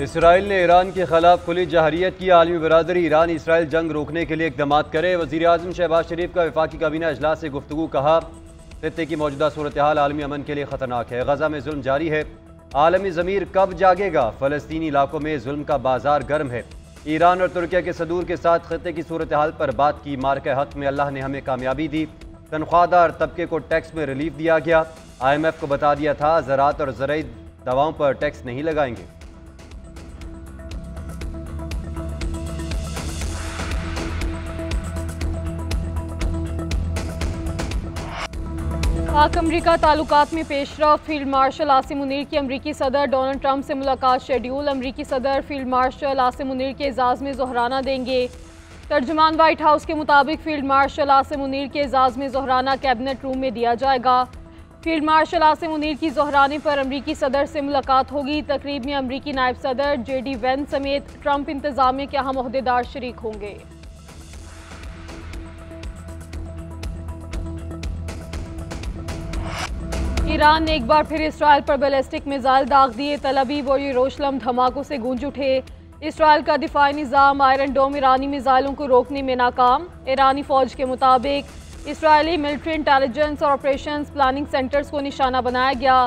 Israel ने Iran के खिलाफ खुली जहरियत की। आलमी बरादरी ईरान इसराइल जंग रोकने के लिए इक़दाम करे। वज़ीर आज़म शहबाज शरीफ का वफाकी काबीना अजलास से गुफ्तगू। कहा, खित्ते की मौजूदा सूरत हाल आलमी अमन के लिए ख़तरनाक है। गजा में जुल्म जारी है। आलमी ज़मीर कब जागेगा? फ़लस्तीनी इलाकों में जुल्म का बाजार गर्म है। ईरान और तुर्किया के सदूर के साथ खित्ते की सूरत हाल पर बात की। मार्के हक में अल्लाह ने हमें कामयाबी दी। तनख्वाहदार तबके को टैक्स में रिलीफ दिया गया। IMF को बता दिया था ज़राअत और ज़रूरी दवाओं पर टैक्स नहीं लगाएंगे। पाक अमरीका ताल्लुकात में पेशरफ। फील्ड मार्शल आसिम मुनीर की अमरीकी सदर डोनाल्ड ट्रंप से मुलाकात शेड्यूल। अमरीकी सदर फील्ड मार्शल आसिम मुनीर के एजाज़ में ज़ोहराना देंगे। तर्जुमान वाइट हाउस के मुताबिक फील्ड मार्शल आसिम मुनीर के एजाज़ में ज़ोहराना कैबिनेट रूम में दिया जाएगा। फील्ड मार्शल आसिम मुनीर की ज़ोहराने पर अमरीकी सदर से मुलाकात होगी। तकरीब में अमरीकी नायब सदर JD वेंस समेत ट्रंप इंतज़ामिया के अहम ओहदेदार शरीक होंगे। ईरान ने एक बार फिर इसराइल पर बैलिस्टिक मिसाइल दाग दिए। तल अवीव और यरूशलेम धमाकों से गूंज उठे। इसराइल का दिफाई निज़ाम आयरन डोम ईरानी मिसाइलों को रोकने में नाकाम। ईरानी फौज के मुताबिक इसराइली मिलिट्री इंटेलिजेंस और ऑपरेशंस प्लानिंग सेंटर्स को निशाना बनाया गया।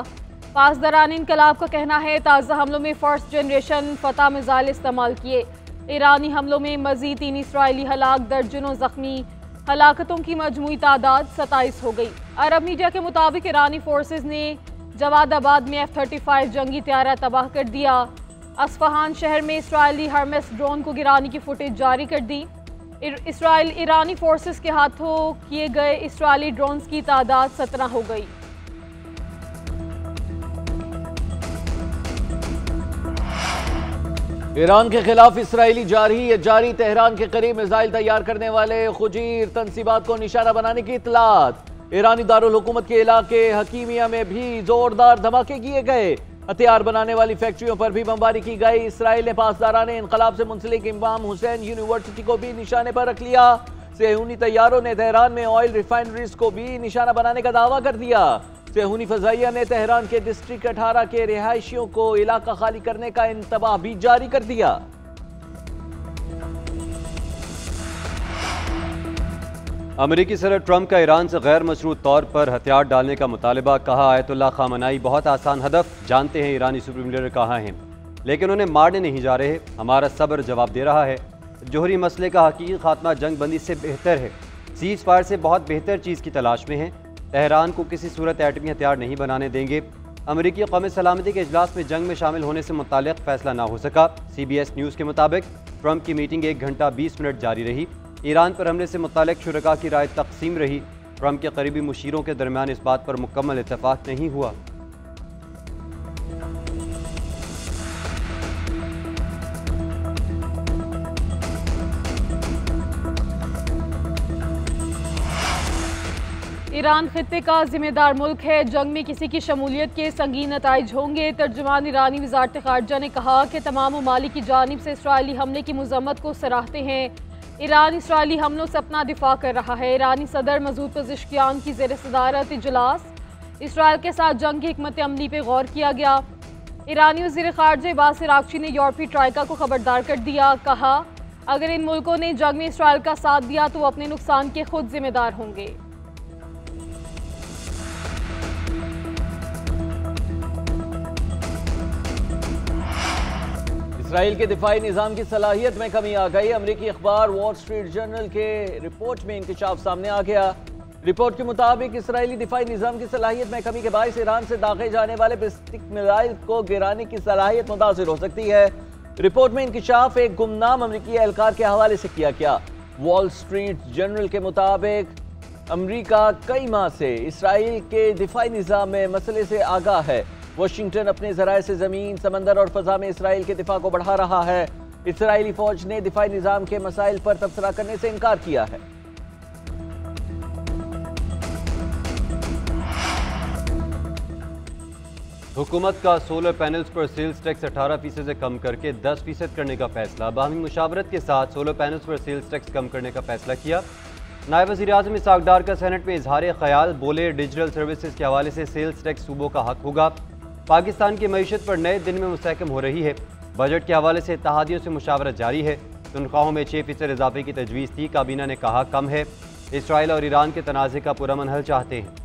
पासदारान इनकलाब का कहना है ताज़ा हमलों में फर्स्ट जनरेशन फतह मिसाइल इस्तेमाल किए। ईरानी हमलों में मज़ीद 3 इसराइली हलाक, दर्जनों जख्मी। हलाकतों की मजमूई तादाद 27 हो गई। अरब मीडिया के मुताबिक ईरानी फोर्सेज ने जवादाबाद में F-35 जंगी त्यारा तबाह कर दिया। अस्फहान शहर में इसराइली हर्मेस ड्रोन को गिराने की फुटेज जारी कर दी। इसराइल ईरानी फोर्सेज के हाथों किए गए इसराइली ड्रोन्स की तादाद 17 हो गई। ईरान के खिलाफ इसराइली जारी तेहरान के करीब मिसाइल तैयार करने वाले खुजीर तंसीबात को निशाना बनाने की इतलात। ईरानी दारुल हुकूमत के इलाके हकीमिया में भी जोरदार धमाके किए गए। हथियार बनाने वाली फैक्ट्रियों पर भी बमबारी की गई। इसराइल ने पासदारान इनकलाब से मुंसलिक इमाम हुसैन यूनिवर्सिटी को भी निशाने पर रख लिया। सेहूनी तैयारों ने तेहरान में ऑयल रिफाइनरीज को भी निशाना बनाने का दावा कर दिया। सेहूनी फजाइया ने तेहरान के डिस्ट्रिक्ट 18 के रिहायशियों को इलाका खाली करने का इंतबाह भी जारी कर दिया। अमरीकी सदर ट्रंप का ईरान से गैर मशरूत तौर पर हथियार डालने का मुतालबा। कहा, आयतुल्लाह खामनाई बहुत आसान हदफ जानते हैं ईरानी सुप्रीम लीडर कहाँ हैं, लेकिन उन्हें मारने नहीं जा रहे। हमारा सब्र जवाब दे रहा है। जोहरी मसले का हकीकी खात्मा जंग बंदी से बेहतर है। सीज़ फायर से बहुत बेहतर चीज़ की तलाश में है। तेहरान को किसी सूरत एटमी हथियार नहीं बनाने देंगे। अमरीकी कौमी सलामती के इजलास में जंग में शामिल होने से मुताल्लिक़ फैसला ना हो सका। CBS न्यूज़ के मुताबिक ट्रंप की मीटिंग 1 घंटा 20 मिनट जारी रही। ईरान पर हमले से मुताल्लिक़ शुरका की राय तकसीम रही। ट्रंप के करीबी मुशीरों के दरमियान इस बात पर मुकम्मल इत्तफाक नहीं हुआ। ईरान खित्ते का जिम्मेदार मुल्क है। जंग में किसी की शमूलियत के संगीन नताइज होंगे। तर्जुमान ईरानी वज़ारत ख़ारजा ने कहा कि तमाम ममालिक की जानिब से इसराइली हमले की मज़म्मत को सराहते हैं। ईरान इसराइली हमलों से अपना दिफा कर रहा है। ईरानी सदर मसूद पज़ेश्कियान की ज़ेर सदारत इजलास। इसराइल के साथ जंग की हिकमत अमली पर गौर किया गया। ईरानी वज़ीर ख़ारजा अब्बास अराग़ची ने यूरोपीय ट्राइका को खबरदार कर दिया। कहा, अगर इन मुल्कों ने जंग में इसराइल का साथ दिया तो वो अपने नुकसान के खुद जिम्मेदार होंगे। इसराइल के दिफाई निज़ाम की सलाहियत में कमी आ गई। अमरीकी अखबार वॉल स्ट्रीट जर्नल के रिपोर्ट में इंकशाफ सामने आ गया। रिपोर्ट के मुताबिक इसराइली दिफाई निज़ाम की सलाहियत में कमी के बायस ईरान से दागे जाने वाले बैलिस्टिक मिसाइल को गिराने की सलाहियत मुतासिर हो सकती है। रिपोर्ट में इंकशाफ एक गुमनाम अमरीकी एहलकार के हवाले से किया गया। वॉल स्ट्रीट जर्नल के मुताबिक अमरीका कई माह से इसराइल के दिफाई निज़ाम में मसले से आगाह है। वाशिंगटन अपने ज़राए से ज़मीन, समंदर और फ़ज़ा में इसराइल के दिफा को बढ़ा रहा है। इसराइली फ़ौज ने दिफाई निज़ाम के मसाइल पर तबसरा करने से इनकार किया है। हुकूमत का सोलर पैनल्स पर सेल्स टैक्स 18% से कम करके 10% करने का फैसला। बाहमी मुशावरत के साथ सोलर पैनल्स पर सेल्स टैक्स कम करने का फैसला किया। नायब वज़ीर आज़म इसहाक़ डार का सेनेट में इजहार ख्याल। बोले, डिजिटल सर्विसेज के हवाले से सेल्स टैक्स सूबों का हक होगा। पाकिस्तान की मईशत पर नए दिन में मुस्तहकम हो रही है। बजट के हवाले से इत्तेहादियों से मुशावरत जारी है। तनख्वाहों में 6% इजाफे की तजवीज़ थी, काबीना ने कहा कम है। इसराइल और ईरान के तनाज़े का पुरअमन हल चाहते हैं।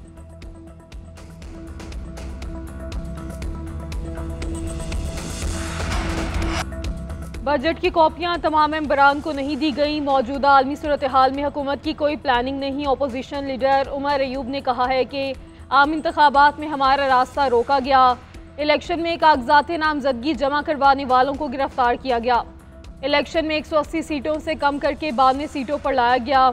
बजट की कॉपियां तमाम मेंबरान को नहीं दी गई। मौजूदा आलमी सूरत हाल में हुकूमत की कोई प्लानिंग नहीं। अपोजिशन लीडर उमर अयूब ने कहा है कि आम इंतखाबात में हमारा रास्ता रोका गया। इलेक्शन में कागजात नामजदगी जमा करवाने वालों को गिरफ्तार किया गया। इलेक्शन में 180 सीटों से कम करके 92 सीटों पर लाया गया।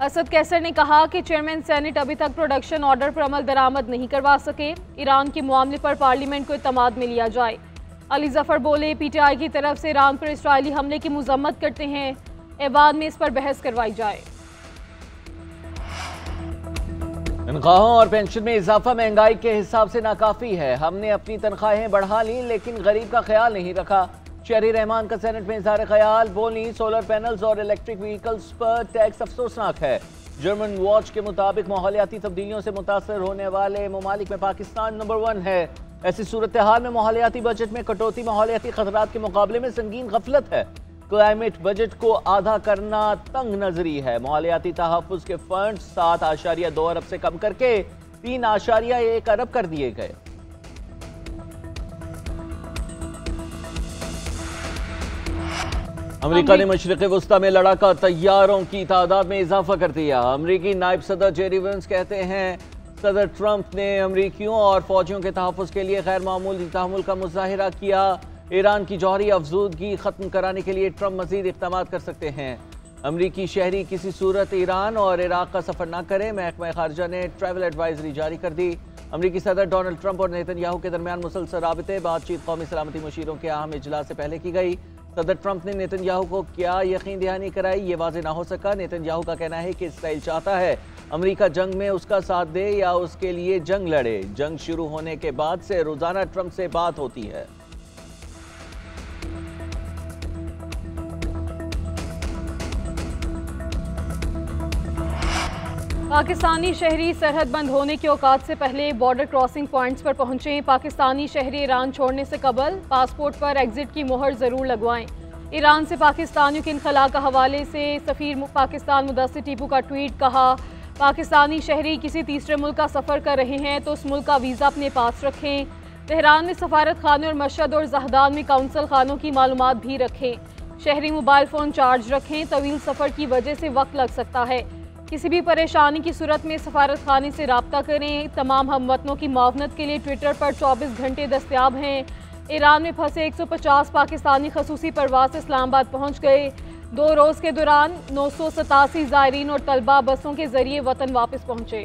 असद कैसर ने कहा कि चेयरमैन सेनेट अभी तक प्रोडक्शन ऑर्डर पर अमल दरामद नहीं करवा सके। ईरान के मामले पर पार्लियामेंट को इत्तेमाद में लिया जाए। अली जफर बोले, PTI की तरफ से ईरान पर इसराइली हमले की मजम्मत करते हैं। ऐवान में इस पर बहस करवाई जाए। तनख्वाहों और पेंशन में इजाफा महंगाई के हिसाब से नाकाफी है। हमने अपनी तनख्वाहें बढ़ा ली लेकिन गरीब का ख्याल नहीं रखा। शहरी रहमान का सेनेट में इज़हार ख्याल। बोली, सोलर पैनल्स और इलेक्ट्रिक व्हीकल्स पर टैक्स अफसोसनाक है। जर्मन वॉच के मुताबिक माहौलियाती तब्दीलियों से मुतासर होने वाले ममालिक में पाकिस्तान नंबर 1 है। ऐसी सूरत हाल में माहौलियाती बजट में कटौती माहौलियाती खतरात के मुकाबले में संगीन गफलत है। क्लाइमेट बजट को आधा करना तंग नजरी है। माहौलियाती तहफ़्फ़ुज़ के फंड 7.2 अरब से कम करके 3.1 अरब कर दिए गए। अमेरिका ने मशरिक़ वस्ता में लड़ाका तैयारों की तादाद में इजाफा कर दिया। अमेरिकी नायब सदर जेरी वेंस कहते हैं सदर ट्रंप ने अमरीकियों और फौजियों के तहफ़्फ़ुज़ के लिए गैर मामूली तहम्मुल का मुज़ाहिरा किया। ईरान की जौहरी अफजूदगी ख़त्म कराने के लिए ट्रंप मज़ीद इक़दाम कर सकते हैं। अमरीकी शहरी किसी सूरत ईरान और इराक़ का सफ़र न करें। महकमा ख़ारजा ने ट्रैवल एडवाइजरी जारी कर दी। अमरीकी सदर डोनाल्ड ट्रंप और नेतन्याहू के दरमियान मुसलसल राबते बातचीत कौमी सलामती मशीरों के अहम इजलास से पहले की गई। सदर ट्रंप ने नेतन्याहू को क्या यकीन दहानी कराई, ये वाज़ेह ना हो सका। नेतन्याहू का कहना है कि इसराइल चाहता है अमेरिका जंग में उसका साथ दे या उसके लिए जंग लड़े। जंग शुरू होने के बाद से रोजाना ट्रंप से बात होती है। पाकिस्तानी शहरी सरहद बंद होने के औकात से पहले बॉर्डर क्रॉसिंग पॉइंट्स पर पहुंचे। पाकिस्तानी शहरी ईरान छोड़ने से कबल पासपोर्ट पर एग्जिट की मोहर ज़रूर लगवाएं। ईरान से पाकिस्तानियों के इनखला का हवाले से सफ़ीर पाकिस्तान मुदस्सिर टीपू का ट्वीट। कहा, पाकिस्तानी शहरी किसी तीसरे मुल्क का सफ़र कर रहे हैं तो उस मुल्क का वीज़ा अपने पास रखें। तेहरान में सफारत खाने और मशहद और जहदान में काउंसिल खानों की मालूमात भी रखें। शहरी मोबाइल फ़ोन चार्ज रखें, तवील सफ़र की वजह से वक्त लग सकता है। किसी भी परेशानी की सूरत में सफारत खाने से रब्ता करें। तमाम हमवतनों की मुआवनत के लिए ट्विटर पर 24 घंटे दस्तयाब हैं। ईरान में फंसे 150 पाकिस्तानी खसूसी परवाज़ से इस्लामाबाद पहुँच गए। 2 रोज़ के दौरान 987 ज़ायरीन और तलबा बसों के जरिए वतन वापस पहुँचे।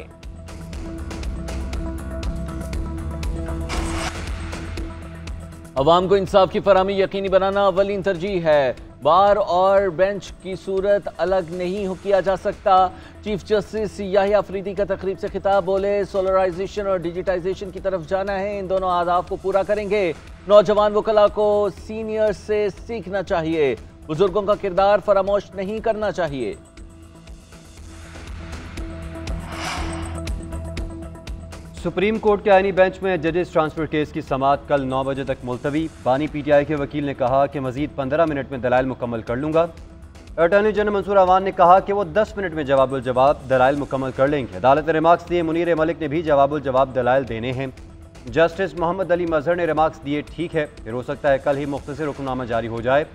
अवाम को इंसाफ की फराहमी यकीनी बनाना अव्वलीन तरजीह है। बार और बेंच की सूरत अलग नहीं किया जा सकता। चीफ जस्टिस याहिया अफरीदी का तकरीब से खिताब। बोले, सोलराइजेशन और डिजिटाइजेशन की तरफ जाना है, इन दोनों आदाब को पूरा करेंगे। नौजवान वकला को सीनियर से सीखना चाहिए। बुजुर्गों का किरदार फरामोश नहीं करना चाहिए। सुप्रीम कोर्ट के आईनी बेंच में जजेस ट्रांसफर केस की समाअत कल 9 बजे तक मुलतवी। बानी PTI के वकील ने कहा कि मजीद 15 मिनट में दलाइल मुकम्मल कर लूँगा। अटॉर्नी जनरल मंसूर अवान ने कहा कि वो 10 मिनट में जवाबुल जवाब दलाइल मुकम्मल कर लेंगे। अदालत ने रिमार्क्स दिए। मुनीर मलिक ने भी जवाबुल जवाब दलाइल देने हैं। जस्टिस मोहम्मद अली मजहर ने रिमार्क्स दिए, ठीक है, फिर हो सकता है कल ही मुख्तसर हुक्मनामा जारी हो जाए।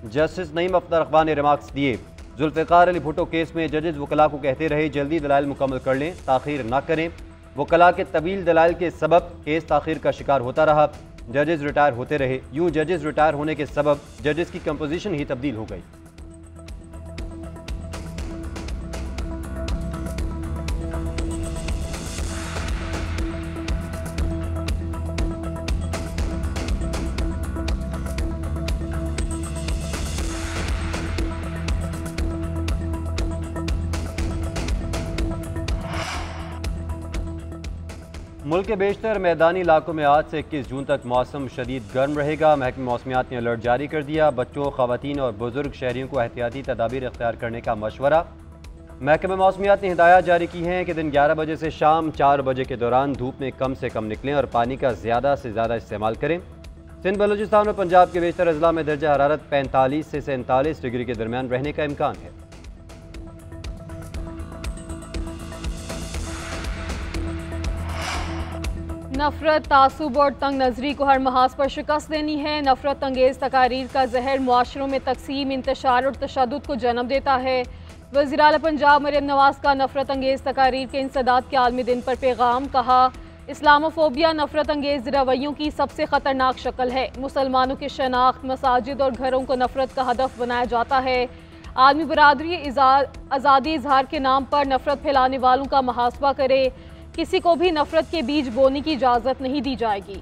जस्टिस नईम अख्तर अखबार ने रिमार्क्स दिए। जुल्फ़िकार अली भुट्टो केस में जजेस वकला को कहते रहे जल्दी दलाइल मुकम्मल कर लें, ताख़ीर ना करें। वकला के तवील दलाइल के सबब केस ताख़ीर का शिकार होता रहा। जजेस रिटायर होते रहे। यूं जजेस रिटायर होने के सबब जजेस की कंपोजिशन ही तब्दील हो गई। मुल्क के बेशतर मैदानी इलाकों में आज से 21 जून तक मौसम शदीद गर्म रहेगा। महकमे मौसमियात ने अलर्ट जारी कर दिया। बच्चों, ख़वातीन और बुजुर्ग शहरियों को एहतियाती तदाबीर इख्तियार करने का मशवरा। महकमे मौसमियात ने हिदायत जारी की हैं कि दिन 11 बजे से शाम 4 बजे के दौरान धूप में कम से कम निकलें और पानी का ज़्यादा से ज़्यादा इस्तेमाल करें। सिंध, बलूचिस्तान और पंजाब के बेशतर अजला में दर्जा हरारत 45 से 47 डिग्री के दरमियान रहने का इम्कान है। नफरत, तासुब और तंग नजरी को हर महाज पर शिकस्त देनी है। नफरत अंगेज तकारीर का जहर मुआशरों में तकसीम, इंतशार और तशद्दुद को जन्म देता है। वज़ीर आला पंजाब मरियम नवाज का नफरत अंगेज तकारीर के इंसदाद के आलमी दिन पर पैगाम। कहा, इस्लामोफोबिया नफरत अंगेज रवैयों की सबसे ख़तरनाक शक्ल है। मुसलमानों की शनाख्त, मसाजिद और घरों को नफरत का हदफ बनाया जाता है। आलमी बरादरी आज़ादी इजहार के नाम पर नफरत फैलाने वालों का मुहासबा करे। किसी को भी नफरत के बीज बोने की इजाज़त नहीं दी जाएगी।